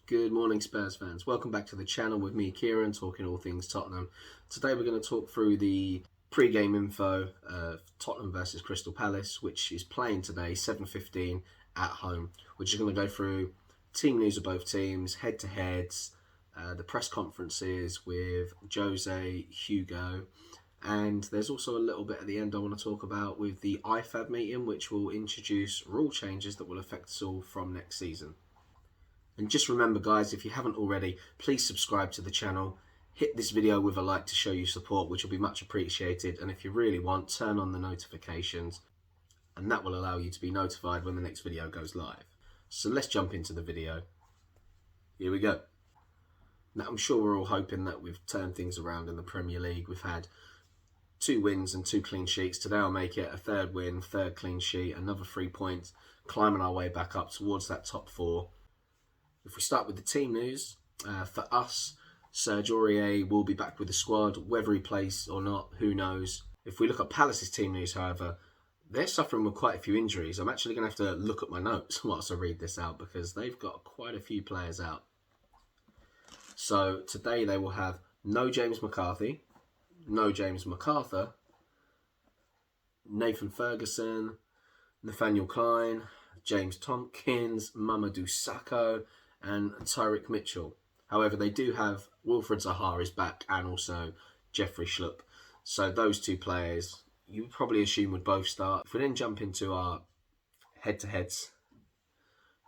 Good morning, Spurs fans. Welcome back to the channel with me, Kieran, talking all things Tottenham. Today we're going to talk through the pre-game info of Tottenham versus Crystal Palace, which is playing today, 7:15 at home. We're just going to go through team news of both teams, head-to-heads, the press conferences with Jose, Hugo, and there's also a little bit at the end I want to talk about with the I.F.A.B meeting, which will introduce rule changes that will affect us all from next season. And just remember, guys, if you haven't already, please subscribe to the channel. Hit this video with a like to show you support, which will be much appreciated. And if you really want, turn on the notifications, and that will allow you to be notified when the next video goes live. So let's jump into the video. Here we go. Now, I'm sure we're all hoping that we've turned things around in the Premier League. We've had 2 wins and 2 clean sheets. Today I'll make it a 3rd win, 3rd clean sheet, another 3 points, climbing our way back up towards that top 4. If we start with the team news, for us, Serge Aurier will be back with the squad. Whether he plays or not, who knows. If we look at Palace's team news, however, they're suffering with quite a few injuries. I'm actually going to have to look at my notes whilst I read this out because they've got quite a few players out. So today they will have no James McCarthy, no James MacArthur, Nathan Ferguson, Nathaniel Klein, James Tompkins, Mamadou Sakho, and Tyrick Mitchell. However, they do have Wilfried Zaha is back and also Jeffrey Schlupp. So those 2 players you would probably assume would both start. If we then jump into our head-to-heads,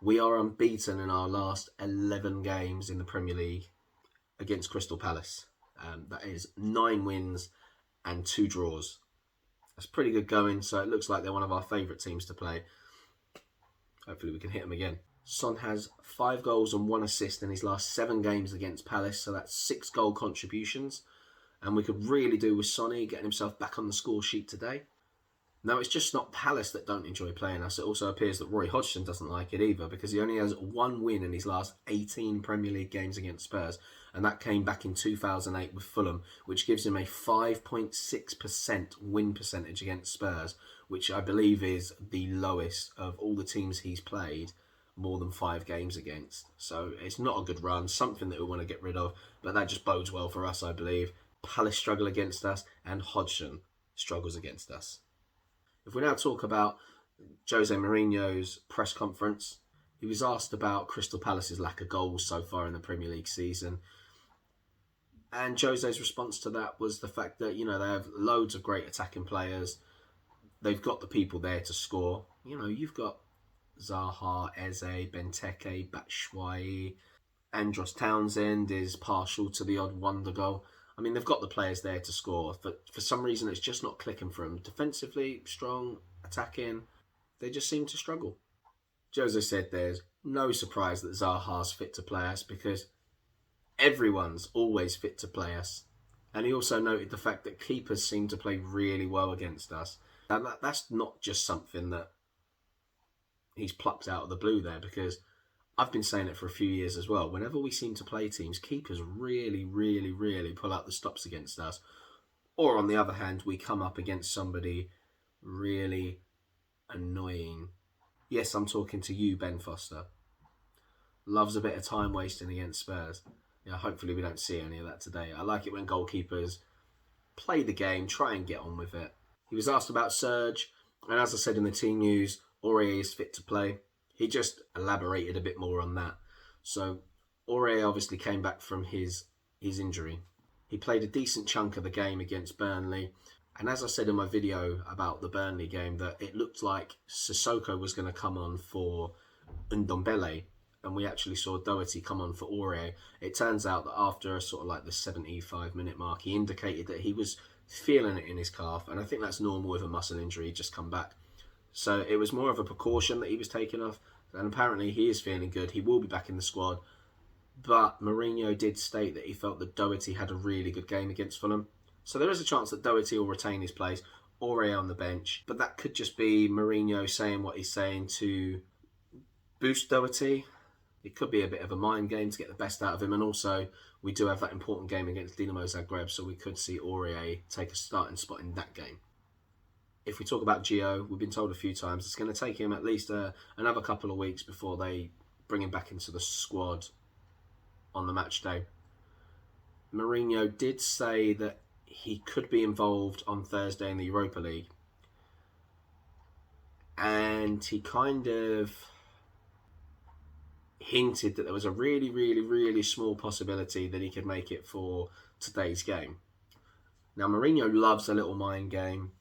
we are unbeaten in our last 11 games in the Premier League against Crystal Palace. That is 9 wins and 2 draws. That's pretty good going, so it looks like they're one of our favourite teams to play. Hopefully we can hit them again. Son has 5 goals and 1 assist in his last 7 games against Palace, so that's 6 goal contributions. And we could really do with Sonny getting himself back on the score sheet today. Now, it's just not Palace that don't enjoy playing us. It also appears that Roy Hodgson doesn't like it either because he only has 1 win in his last 18 Premier League games against Spurs. And that came back in 2008 with Fulham, which gives him a 5.6% win percentage against Spurs, which I believe is the lowest of all the teams he's played more than 5 games against. So it's not a good run, something that we want to get rid of, but that just bodes well for us, I believe. Palace struggle against us and Hodgson struggles against us. If we now talk about Jose Mourinho's press conference, he was asked about Crystal Palace's lack of goals so far in the Premier League season. And Jose's response to that was the fact that, they have loads of great attacking players. They've got the people there to score. You've got Zaha, Eze, Benteke, Batshuayi, Andros Townsend is partial to the odd wonder goal. I mean, they've got the players there to score, but for some reason it's just not clicking for them. Defensively, strong, attacking, they just seem to struggle. Jose said there's no surprise that Zaha's fit to play us because everyone's always fit to play us. And he also noted the fact that keepers seem to play really well against us. And that's not just something that he's plucked out of the blue there, because I've been saying it for a few years as well. Whenever we seem to play teams, keepers really, really, really pull out the stops against us. Or on the other hand, we come up against somebody really annoying. Yes, I'm talking to you, Ben Foster. Loves a bit of time wasting against Spurs. Hopefully we don't see any of that today. I like it when goalkeepers play the game, try and get on with it. He was asked about Serge, and as I said in the team news, Aurier is fit to play. He just elaborated a bit more on that. So Aurier obviously came back from his injury. He played a decent chunk of the game against Burnley. And as I said in my video about the Burnley game, that it looked like Sissoko was going to come on for Ndombele, and we actually saw Doherty come on for Aurier. It turns out that after sort of like the 75-minute mark, he indicated that he was feeling it in his calf. And I think that's normal with a muscle injury, he'd just come back. So it was more of a precaution that he was taking off. And apparently he is feeling good. He will be back in the squad. But Mourinho did state that he felt that Doherty had a really good game against Fulham. So there is a chance that Doherty will retain his place, Aurier on the bench. But that could just be Mourinho saying what he's saying to boost Doherty. It could be a bit of a mind game to get the best out of him. And also, we do have that important game against Dinamo Zagreb, so we could see Aurier take a starting spot in that game. If we talk about Gio, we've been told a few times it's going to take him at least another couple of weeks before they bring him back into the squad on the match day. Mourinho did say that he could be involved on Thursday in the Europa League. And he kind of hinted that there was a really, really, really small possibility that he could make it for today's game. Now, Mourinho loves a little mind game.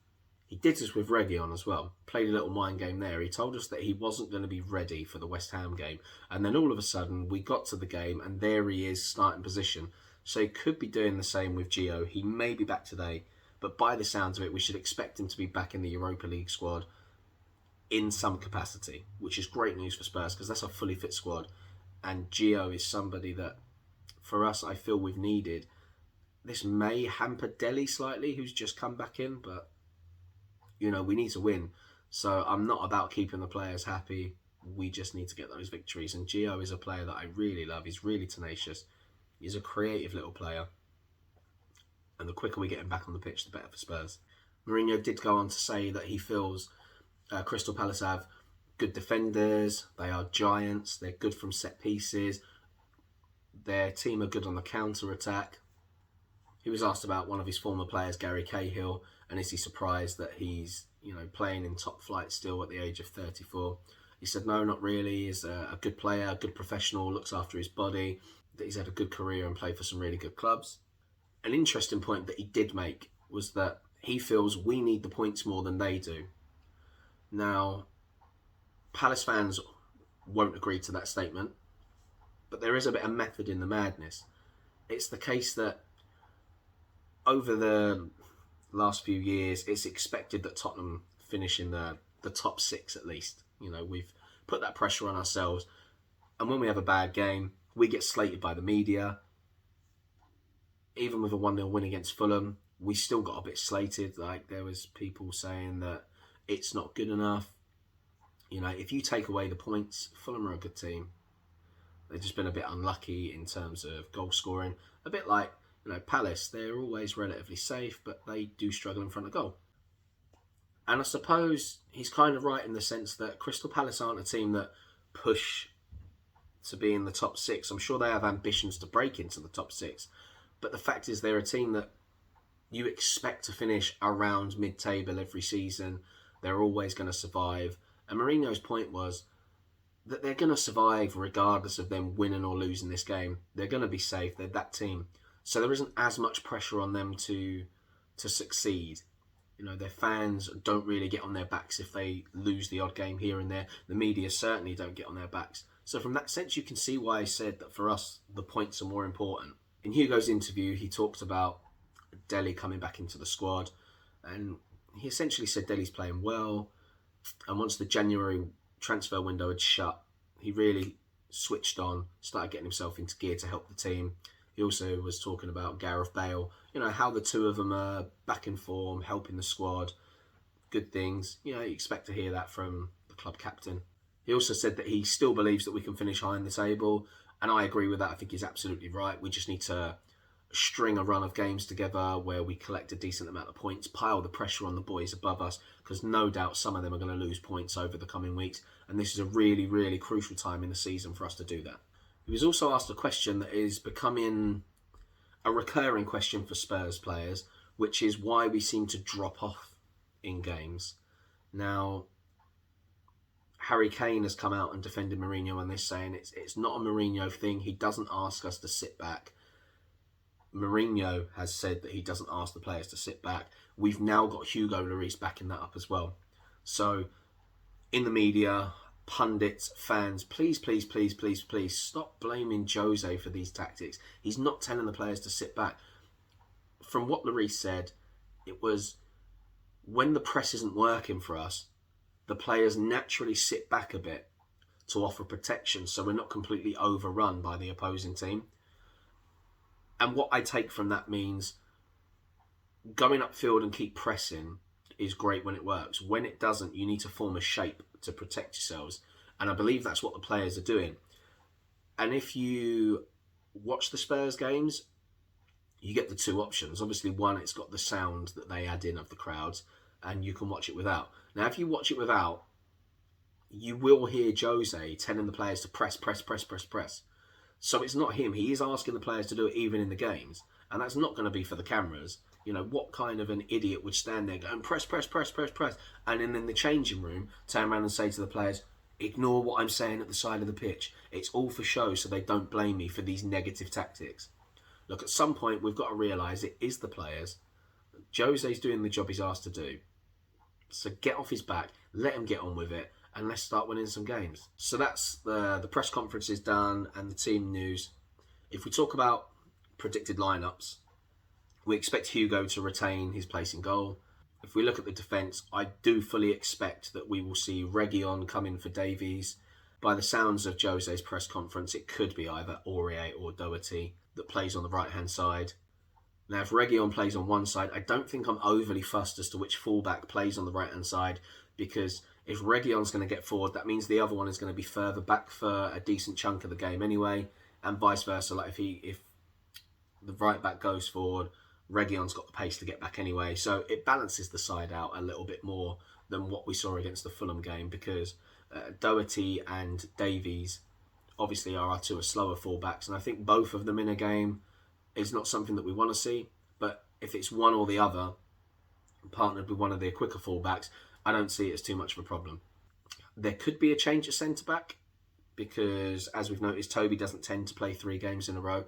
He did this with Reguilon as well. Played a little mind game there. He told us that he wasn't going to be ready for the West Ham game. And then all of a sudden, we got to the game and there he is, starting position. So he could be doing the same with Gio. He may be back today. But by the sounds of it, we should expect him to be back in the Europa League squad in some capacity, which is great news for Spurs because that's a fully fit squad. And Gio is somebody that, for us, I feel we've needed. This may hamper Dele slightly, who's just come back in, but you know, we need to win. So I'm not about keeping the players happy. We just need to get those victories. And Gio is a player that I really love. He's really tenacious. He's a creative little player. And the quicker we get him back on the pitch, the better for Spurs. Mourinho did go on to say that he feels Crystal Palace have good defenders. They are giants. They're good from set pieces. Their team are good on the counter-attack. He was asked about one of his former players, Gary Cahill, and is he surprised that he's, you know, playing in top flight still at the age of 34? He said, no, not really. He's a good player, a good professional, looks after his body, that he's had a good career and played for some really good clubs. An interesting point that he did make was that he feels we need the points more than they do. Now, Palace fans won't agree to that statement, but there is a bit of method in the madness. It's the case that over the last few years, it's expected that Tottenham finish in the top six at least. You know, we've put that pressure on ourselves. And when we have a bad game, we get slated by the media. Even with a 1-0 win against Fulham, we still got a bit slated. Like, there was people saying that it's not good enough. You know, if you take away the points, Fulham are a good team. They've just been a bit unlucky in terms of goal scoring. A bit like, you know, Palace, they're always relatively safe, but they do struggle in front of goal. And I suppose he's kind of right in the sense that Crystal Palace aren't a team that push to be in the top six. I'm sure they have ambitions to break into the top six, but the fact is they're a team that you expect to finish around mid-table every season. They're always going to survive. And Mourinho's point was that they're going to survive regardless of them winning or losing this game. They're going to be safe. They're that team. So there isn't as much pressure on them to succeed. You know, their fans don't really get on their backs if they lose the odd game here and there. The media certainly don't get on their backs. So from that sense, you can see why I said that for us, the points are more important. In Hugo's interview, he talked about Dele coming back into the squad. And he essentially said Dele's playing well. And once the January transfer window had shut, he really switched on, started getting himself into gear to help the team. He also was talking about Gareth Bale, you know, how the two of them are back in form, helping the squad, good things. You know, you expect to hear that from the club captain. He also said that he still believes that we can finish high in the table, and I agree with that. I think he's absolutely right. We just need to string a run of games together where we collect a decent amount of points, pile the pressure on the boys above us, because no doubt some of them are going to lose points over the coming weeks, and this is a really, really crucial time in the season for us to do that. He was also asked a question that is becoming a recurring question for Spurs players, which is why we seem to drop off in games. Now, Harry Kane has come out and defended Mourinho on this, saying it's not a Mourinho thing. He doesn't ask us to sit back. Mourinho has said that he doesn't ask the players to sit back. We've now got Hugo Lloris backing that up as well. So, in the media, pundits, fans, please stop blaming Jose for these tactics. He's not telling the players to sit back. From what Lloris said, it was when the press isn't working for us, the players naturally sit back a bit to offer protection so we're not completely overrun by the opposing team. And what I take from that means going upfield and keep pressing is great when it works. When it doesn't, you need to form a shape to protect yourselves. And I believe that's what the players are doing. And if you watch the Spurs games, you get the two options. Obviously, one, it's got the sound that they add in of the crowds, and you can watch it without. Now, if you watch it without, you will hear Jose telling the players to press. So it's not him. He is asking the players to do it even in the games. And that's not going to be for the cameras. You know, what kind of an idiot would stand there going, press, press, press, press, press, and then in the changing room, turn around and say to the players, ignore what I'm saying at the side of the pitch. It's all for show so they don't blame me for these negative tactics. Look, at some point, we've got to realise it is the players. Jose's doing the job he's asked to do. So get off his back, let him get on with it, and let's start winning some games. So that's the press conference is done and the team news. If we talk about predicted lineups, we expect Hugo to retain his place in goal. If we look at the defence, I do fully expect that we will see Reguilon come in for Davies. By the sounds of Jose's press conference, it could be either Aurier or Doherty that plays on the right-hand side. Now, if Reguilon plays on one side, I don't think I'm overly fussed as to which fullback plays on the right-hand side, because if Reguilon's going to get forward, that means the other one is going to be further back for a decent chunk of the game anyway, and vice versa. Like if the right back goes forward, Reguilon's got the pace to get back anyway, so it balances the side out a little bit more than what we saw against the Fulham game, because Doherty and Davies obviously are our two slower fullbacks, and I think both of them in a game is not something that we want to see. But if it's one or the other, partnered with one of their quicker fullbacks, I don't see it as too much of a problem. There could be a change at centre-back, because as we've noticed, Toby doesn't tend to play 3 games in a row.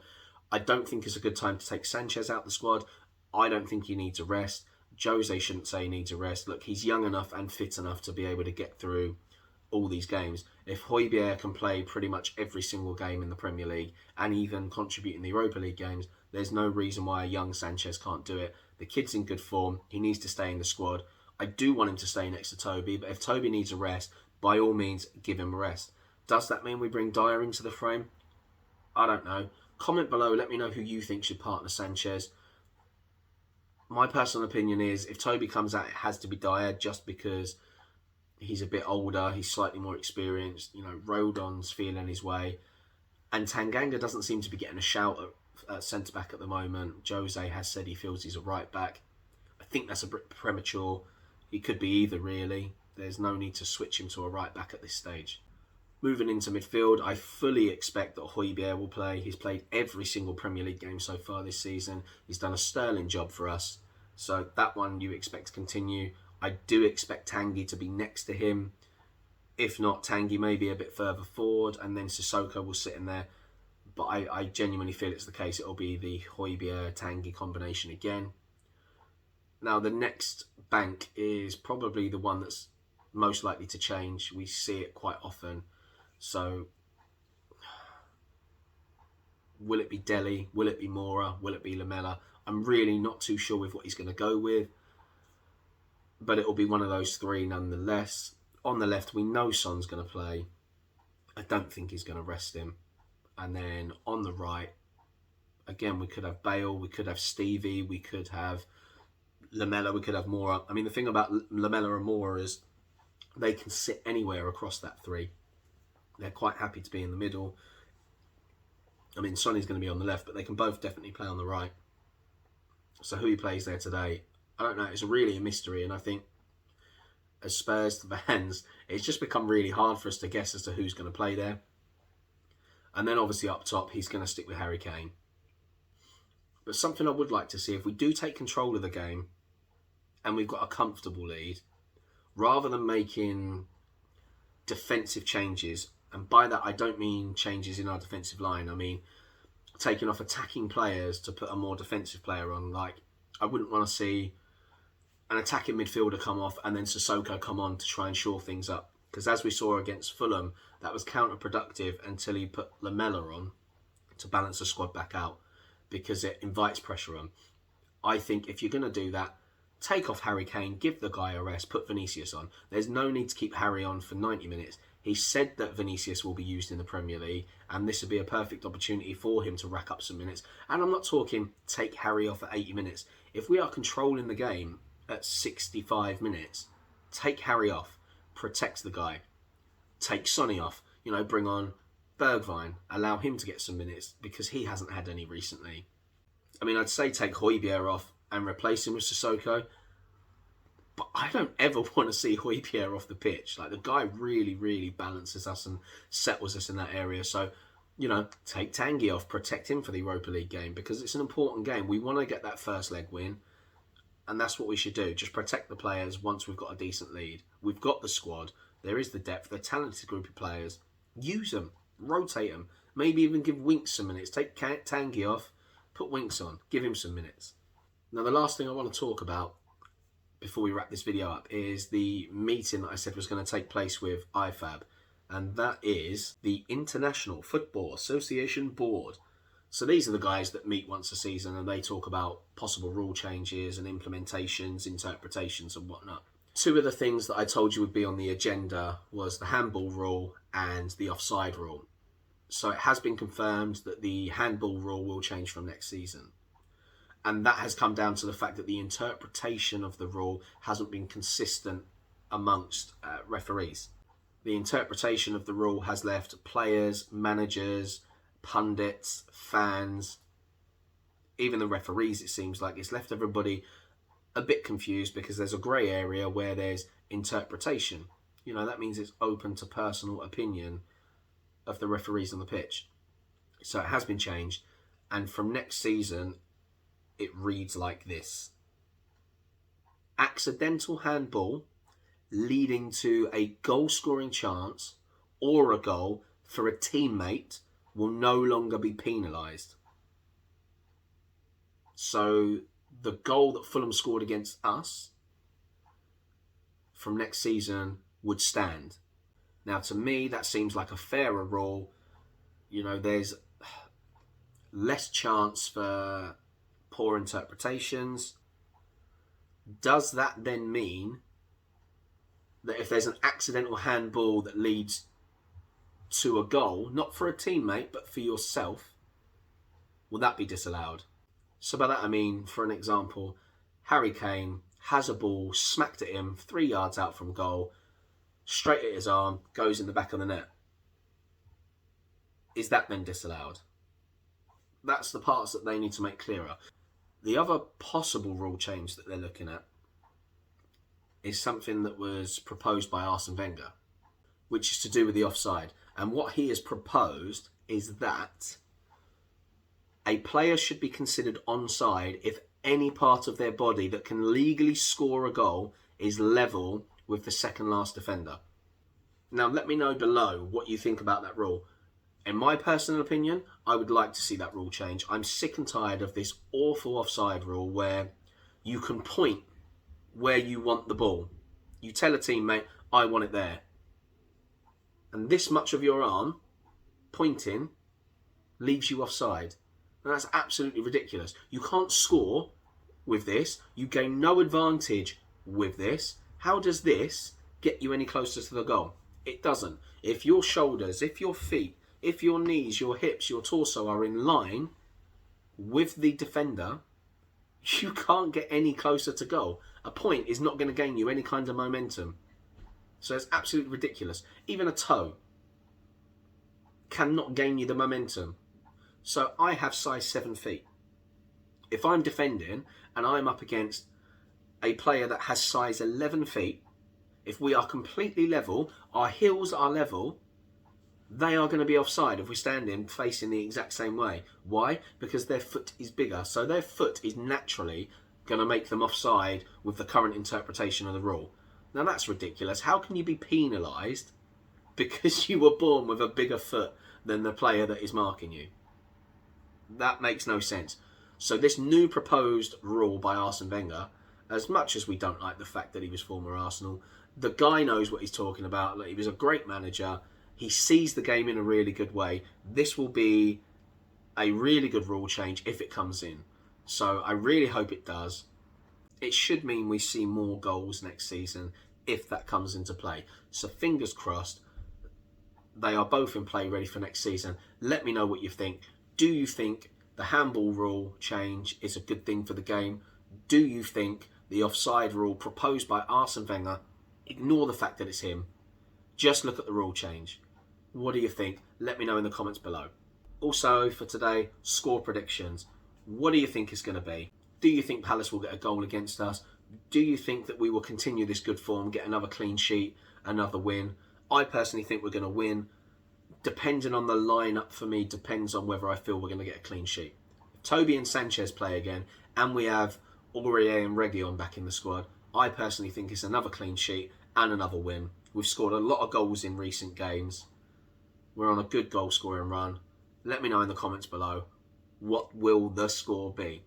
I don't think it's a good time to take Sanchez out the squad. I don't think he needs a rest. Jose shouldn't say he needs a rest. Look, he's young enough and fit enough to be able to get through all these games. If Højbjerg can play pretty much every single game in the Premier League and even contribute in the Europa League games, there's no reason why a young Sanchez can't do it. The kid's in good form. He needs to stay in the squad. I do want him to stay next to Toby, but if Toby needs a rest, by all means, give him a rest. Does that mean we bring Dyer into the frame? I don't know. Comment below, let me know who you think should partner Sanchez. My personal opinion is, if Toby comes out, it has to be Dyer, just because he's a bit older, he's slightly more experienced. You know, Rodon's feeling his way, and Tanganga doesn't seem to be getting a shout at centre-back at the moment. Jose has said he feels he's a right-back. I think that's a bit premature. He could be either, really. There's no need to switch him to a right-back at this stage. Moving into midfield, I fully expect that Højbjerg will play. He's played every single Premier League game so far this season. He's done a sterling job for us. So that one you expect to continue. I do expect Tanguy to be next to him. If not, Tanguy may be a bit further forward, and then Sissoko will sit in there. But I genuinely feel it's the case. It'll be the Højbjerg-Tanguy combination again. Now, the next bank is probably the one that's most likely to change. We see it quite often. So, will it be Dele? Will it be Mora? Will it be Lamela? I'm really not too sure with what he's going to go with. But it will be one of those 3 nonetheless. On the left, we know Son's going to play. I don't think he's going to rest him. And then on the right, again, we could have Bale, we could have Stevie, we could have Lamela, we could have Mora. I mean, the thing about Lamela and Mora is they can sit anywhere across that 3. They're quite happy to be in the middle. I mean, Sonny's going to be on the left, but they can both definitely play on the right. So who he plays there today, I don't know. It's really a mystery, and I think as Spurs fans, it's just become really hard for us to guess as to who's going to play there. And then obviously up top, he's going to stick with Harry Kane. But something I would like to see, if we do take control of the game and we've got a comfortable lead, rather than making defensive changes, and by that I don't mean changes in our defensive line, I mean taking off attacking players to put a more defensive player on. Like, I wouldn't want to see an attacking midfielder come off and then Sissoko come on to try and shore things up. Because as we saw against Fulham, that was counterproductive until he put Lamela on to balance the squad back out, because it invites pressure on. I think if you're going to do that, take off Harry Kane, give the guy a rest, put Vinicius on. There's no need to keep Harry on for 90 minutes. He said that Vinicius will be used in the Premier League, and this would be a perfect opportunity for him to rack up some minutes. And I'm not talking take Harry off at 80 minutes. If we are controlling the game at 65 minutes, take Harry off, protect the guy. Take Sonny off, bring on Bergwijn, allow him to get some minutes, because he hasn't had any recently. I mean, I'd say take Højbjerg off and replace him with Sissoko, but I don't ever want to see Højbjerg off the pitch. Like, the guy really, really balances us and settles us in that area. So take Tanguy off, protect him for the Europa League game, because it's an important game. We want to get that first leg win, and that's what we should do. Just protect the players once we've got a decent lead. We've got the squad. There is the depth. They're a talented group of players. Use them. Rotate them. Maybe even give Winks some minutes. Take Tanguy off, put Winks on. Give him some minutes. Now, the last thing I want to talk about before we wrap this video up is the meeting that I said was going to take place with I.F.A.B, and that is the International Football Association Board. So these are the guys that meet once a season and they talk about possible rule changes and implementations, interpretations and whatnot. Two of the things that I told you would be on the agenda was the handball rule and the offside rule. So it has been confirmed that the handball rule will change from next season. And that has come down to the fact that the interpretation of the rule hasn't been consistent amongst referees. The interpretation of the rule has left players, managers, pundits, fans, even the referees, it seems like it's left everybody a bit confused, because there's a grey area where there's interpretation. That means it's open to personal opinion of the referees on the pitch. So it has been changed, and from next season it reads like this: accidental handball leading to a goal scoring chance or a goal for a teammate will no longer be penalised. So the goal that Fulham scored against us from next season would stand. Now, to me, that seems like a fairer rule. There's less chance for poor interpretations. Does that then mean that if there's an accidental handball that leads to a goal, not for a teammate but for yourself, will that be disallowed? So by that I mean, for an example, Harry Kane has a ball smacked at him 3 yards out from goal, straight at his arm, goes in the back of the net. Is that then disallowed? That's the parts that they need to make clearer. The other possible rule change that they're looking at is something that was proposed by Arsene Wenger, which is to do with the offside. And what he has proposed is that a player should be considered onside if any part of their body that can legally score a goal is level with the second last defender. Now, let me know below what you think about that rule. In my personal opinion, I would like to see that rule change. I'm sick and tired of this awful offside rule where you can point where you want the ball. You tell a teammate, I want it there. And this much of your arm pointing leaves you offside. And that's absolutely ridiculous. You can't score with this. You gain no advantage with this. How does this get you any closer to the goal? It doesn't. If your shoulders, if your feet, if your knees, your hips, your torso are in line with the defender, you can't get any closer to goal. A point is not going to gain you any kind of momentum. So it's absolutely ridiculous. Even a toe cannot gain you the momentum. So I have size 7 feet. If I'm defending and I'm up against a player that has size 11 feet, if we are completely level, our heels are level, they are going to be offside if we're standing facing the exact same way. Why? Because their foot is bigger. So their foot is naturally going to make them offside with the current interpretation of the rule. Now that's ridiculous. How can you be penalised because you were born with a bigger foot than the player that is marking you? That makes no sense. So this new proposed rule by Arsene Wenger, as much as we don't like the fact that he was former Arsenal, the guy knows what he's talking about. Like, he was a great manager. He sees the game in a really good way. This will be a really good rule change if it comes in. So I really hope it does. It should mean we see more goals next season if that comes into play. So fingers crossed, they are both in play ready for next season. Let me know what you think. Do you think the handball rule change is a good thing for the game? Do you think the offside rule proposed by Arsene Wenger, ignore the fact that it's him, just look at the rule change? What do you think? Let me know in the comments below. Also, for today, score predictions. What do you think it's going to be? Do you think Palace will get a goal against us? Do you think that we will continue this good form, get another clean sheet, another win? I personally think we're going to win. depending on the lineup for me, depends on whether I feel we're going to get a clean sheet. If Toby and Sanchez play again, and we have Aurier and Reguilon back in the squad, I personally think it's another clean sheet and another win. We've scored a lot of goals in recent games. We're on a good goal scoring run. Let me know in the comments below, what will the score be?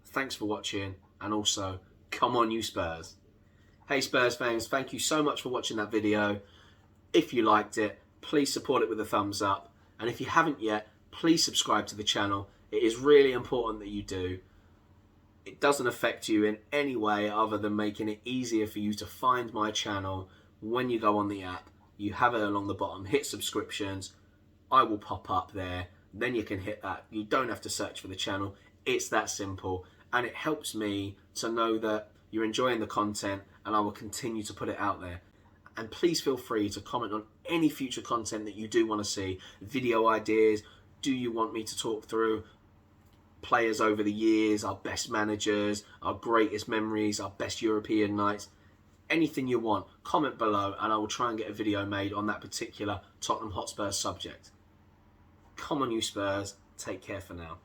Thanks for watching, and also, come on you Spurs. Hey Spurs fans, thank you so much for watching that video. If you liked it, please support it with a thumbs up. And if you haven't yet, please subscribe to the channel. It is really important that you do. It doesn't affect you in any way other than making it easier for you to find my channel when you go on the app. You have it along the bottom, hit subscriptions. I will pop up there. Then you can hit that. You don't have to search for the channel. It's that simple. And it helps me to know that you're enjoying the content, and I will continue to put it out there. And please feel free to comment on any future content that you do want to see. Video ideas. Do you want me to talk through players over the years, our best managers, our greatest memories, our best European nights? Anything you want, comment below, and I will try and get a video made on that particular Tottenham Hotspur subject. Come on you Spurs. Take care for now.